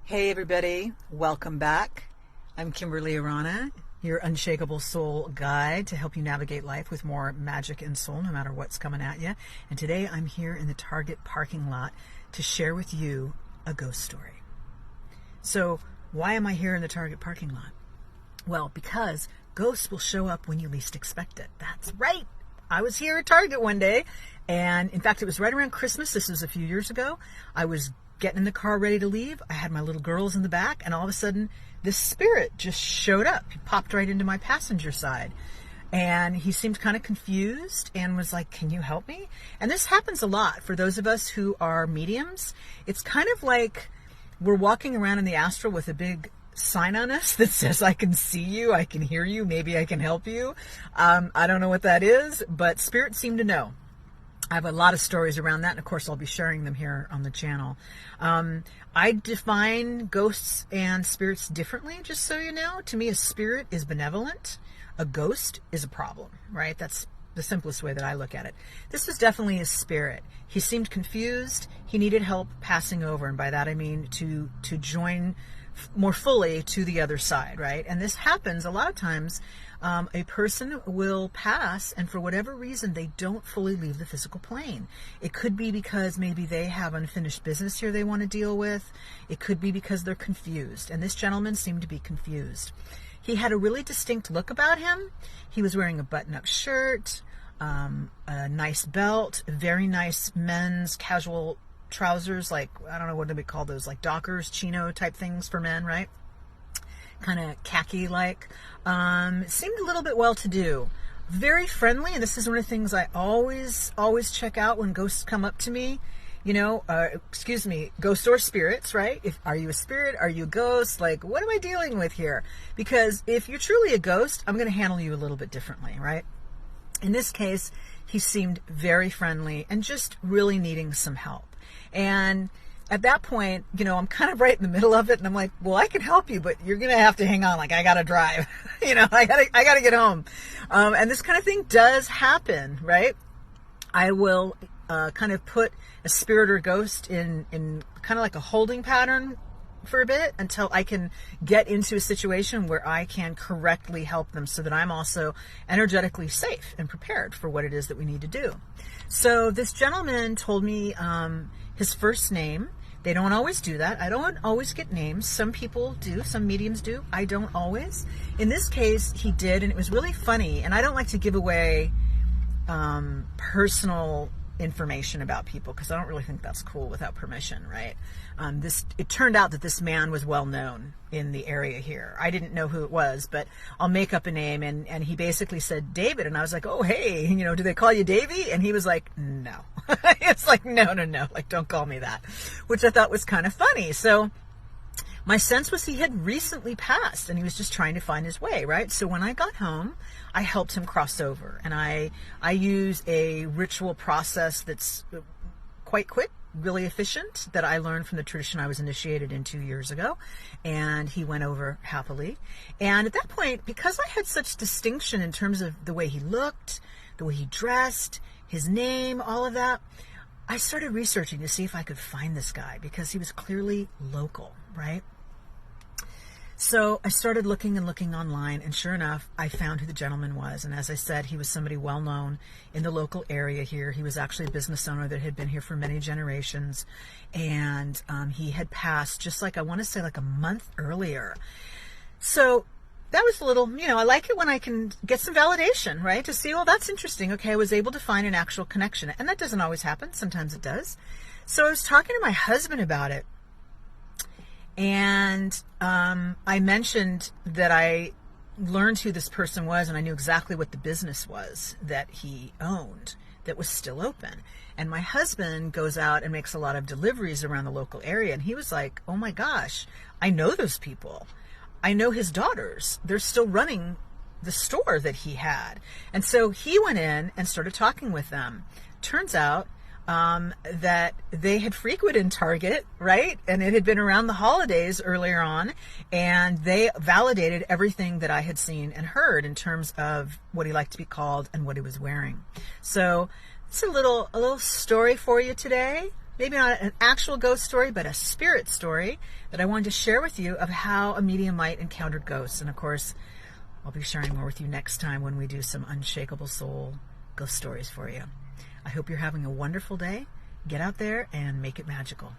Hey everybody, welcome back. I'm Kimberly Arana, your unshakable soul guide to help you navigate life with more magic and soul no matter what's coming at you. And today I'm here in the Target parking lot to share with you a ghost story. So why am I here in the Target parking lot? Well, because ghosts will show up when you least expect it. That's right. I was here at Target one day, and in fact it was right around Christmas. This was a few years ago. I was getting in the car ready to leave. I had my little girls in the back, and all of a sudden this spirit just showed up. He popped right into my passenger side, and he seemed kind of confused and was like, "Can you help me?" And this happens a lot for those of us who are mediums. It's kind of like we're walking around in the astral with a big sign on us that says, "I can see you, I can hear you, maybe I can help you." I don't know what that is, but spirits seem to know. I have a lot of stories around that, and of course I'll be sharing them here on the channel. I define ghosts and spirits differently, just so you know. To me, a spirit is benevolent. A ghost is a problem, right? That's the simplest way that I look at it. This was definitely a spirit. He seemed confused. He needed help passing over, and by that I mean to join more fully to the other side, right? And this happens a lot of times. A person will pass, and for whatever reason, they don't fully leave the physical plane. It could be because maybe they have unfinished business here they want to deal with. It could be because they're confused, and this gentleman seemed to be confused. He had a really distinct look about him. He was wearing a button-up shirt, a nice belt, very nice men's casual trousers, like, I don't know, what do we call those, like Dockers, chino type things for men, right? Kind of khaki-like. Seemed a little bit well-to-do. Very friendly, and this is one of the things I always check out when ghosts come up to me. You know, ghosts or spirits, right? Are you a spirit? Are you a ghost? Like, what am I dealing with here? Because if you're truly a ghost, I'm going to handle you a little bit differently, right? In this case, he seemed very friendly and just really needing some help. And at that point, you know, I'm kind of right in the middle of it, and I'm like, well, I can help you, but you're going to have to hang on. Like, I got to drive, you know, I got to get home. And this kind of thing does happen, right? I will kind of put a spirit or ghost in kind of like a holding pattern for a bit until I can get into a situation where I can correctly help them so that I'm also energetically safe and prepared for what it is that we need to do. So this gentleman told me his first name. They don't always do that. I don't always get names. Some people do. Some mediums do. I don't always. In this case, he did, and it was really funny. And I don't like to give away personal information about people because I don't really think that's cool without permission, right? It turned out that this man was well known in the area here. I didn't know who it was, but I'll make up a name, and he basically said David, and I was like, oh, hey, you know, do they call you Davy? And he was like, no. It's like, no, like, don't call me that, which I thought was kind of funny. So my sense was he had recently passed, and he was just trying to find his way, right? So when I got home, I helped him cross over, and I use a ritual process that's quite quick, really efficient, that I learned from the tradition I was initiated in 2 years ago, and he went over happily. And at that point, because I had such distinction in terms of the way he looked, the way he dressed, his name, all of that, I started researching to see if I could find this guy because he was clearly local, right? So I started looking online, and sure enough, I found who the gentleman was. And as I said, he was somebody well known in the local area here. He was actually a business owner that had been here for many generations, and he had passed just like, I want to say, like a month earlier. So that was a little, you know, I like it when I can get some validation, right? To see, well, that's interesting. Okay, I was able to find an actual connection. And that doesn't always happen. Sometimes it does. So I was talking to my husband about it. And I mentioned that I learned who this person was, and I knew exactly what the business was that he owned that was still open. And my husband goes out and makes a lot of deliveries around the local area, and he was like, oh my gosh, I know those people. I know his daughters. They're still running the store that he had. And so he went in and started talking with them. Turns out that they had frequented Target, right? And it had been around the holidays earlier on, and they validated everything that I had seen and heard in terms of what he liked to be called and what he was wearing. So it's a little story for you today. maybe not an actual ghost story, but a spirit story that I wanted to share with you of how a medium might encounter ghosts. And of course, I'll be sharing more with you next time when we do some unshakable soul ghost stories for you. I hope you're having a wonderful day. Get out there and make it magical.